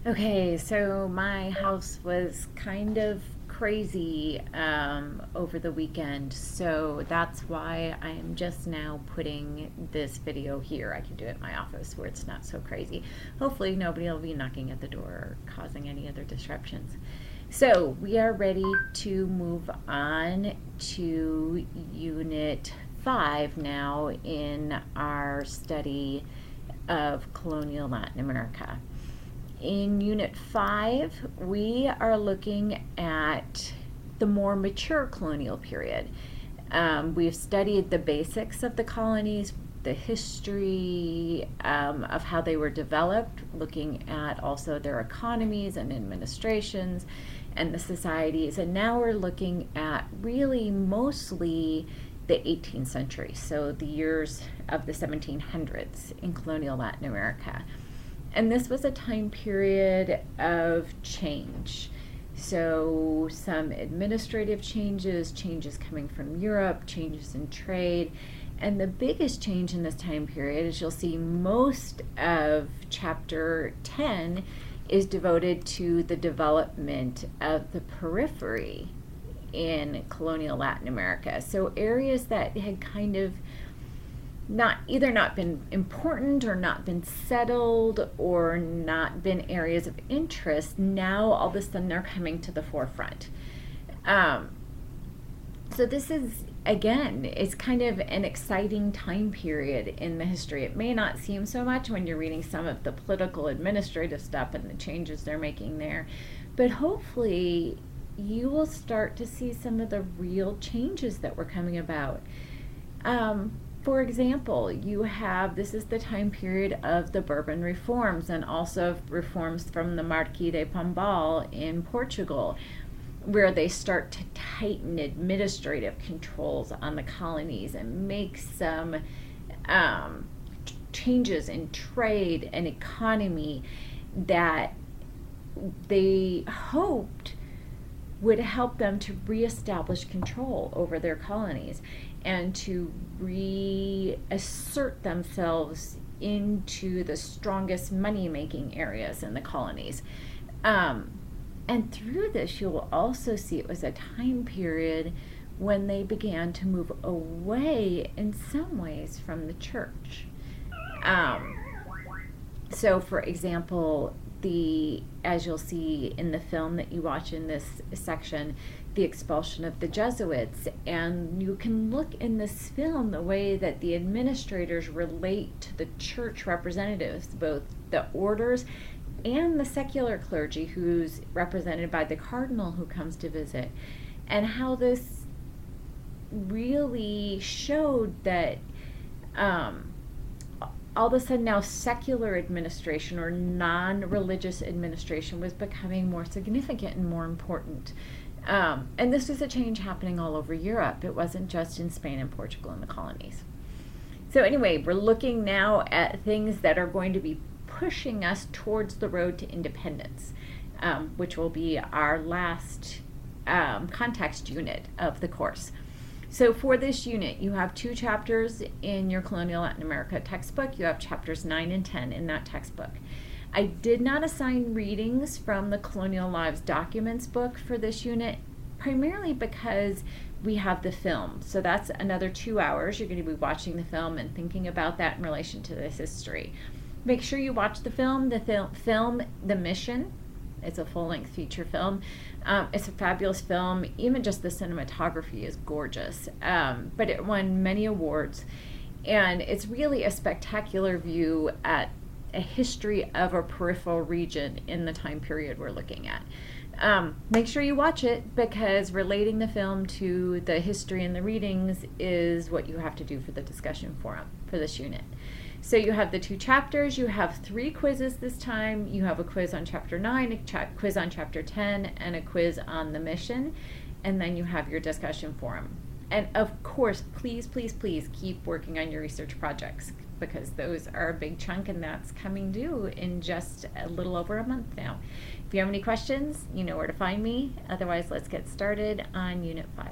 Okay, so my house was kind of crazy over the weekend, so that's why I am just now putting this video here. I can do it in my office where it's not so crazy. Hopefully nobody will be knocking at the door or causing any other disruptions. So we are ready to move on to Unit 5 now in our study of colonial Latin America. In Unit 5, we are looking at the more mature colonial period. We've studied the basics of the colonies, the history of how they were developed, looking at also their economies and administrations and the societies. And now we're looking at really mostly the 18th century, so the years of the 1700s in colonial Latin America. And this was a time period of change. So some administrative changes, changes coming from Europe, changes in trade. And the biggest change in this time period, as you'll see, most of chapter 10 is devoted to the development of the periphery in colonial Latin America. So areas that had kind of either not been important or not been settled or not been areas of interest, now all of a sudden are coming to the forefront. So this is, again, it's kind of an exciting time period in the history. It may not seem so much when you're reading some of the political administrative stuff and the changes they're making there, but hopefully you will start to see some of the real changes that were coming about. For example, this is the time period of the Bourbon reforms and also reforms from the Marquis de Pombal in Portugal, where they start to tighten administrative controls on the colonies and make some changes in trade and economy that they hoped would help them to reestablish control over their colonies and to reassert themselves into the strongest money-making areas in the colonies. And through this, you'll also see it was a time period when they began to move away in some ways from the church. So, for example, as you'll see in the film that you watch in this section, the expulsion of the Jesuits, and you can look in this film the way that the administrators relate to the church representatives, both the orders and the secular clergy who's represented by the cardinal who comes to visit, and how this really showed that all of a sudden now secular administration or non-religious administration was becoming more significant and more important. And this was a change happening all over Europe. It wasn't just in Spain and Portugal and the colonies. So anyway, we're looking now at things that are going to be pushing us towards the road to independence, which will be our last context unit of the course. So for this unit, you have 2 chapters in your Colonial Latin America textbook. You have chapters 9 and 10 in that textbook. I did not assign readings from the Colonial Lives Documents book for this unit, primarily because we have the film. So that's another 2 hours. You're going to be watching the film and thinking about that in relation to this history. Make sure you watch the film. The Mission. It's a full-length feature film. It's a fabulous film. Even just the cinematography is gorgeous. But it won many awards. And it's really a spectacular view at a history of a peripheral region in the time period we're looking at. Make sure you watch it, because relating the film to the history and the readings is what you have to do for the discussion forum for this unit. So you have the 2 chapters. You have 3 quizzes this time. You have a quiz on chapter 9, a quiz on chapter 10, and a quiz on the mission. And then you have your discussion forum. And of course, please, please, please keep working on your research projects, because those are a big chunk, and that's coming due in just a little over a month now. If you have any questions, you know where to find me. Otherwise, let's get started on Unit 5.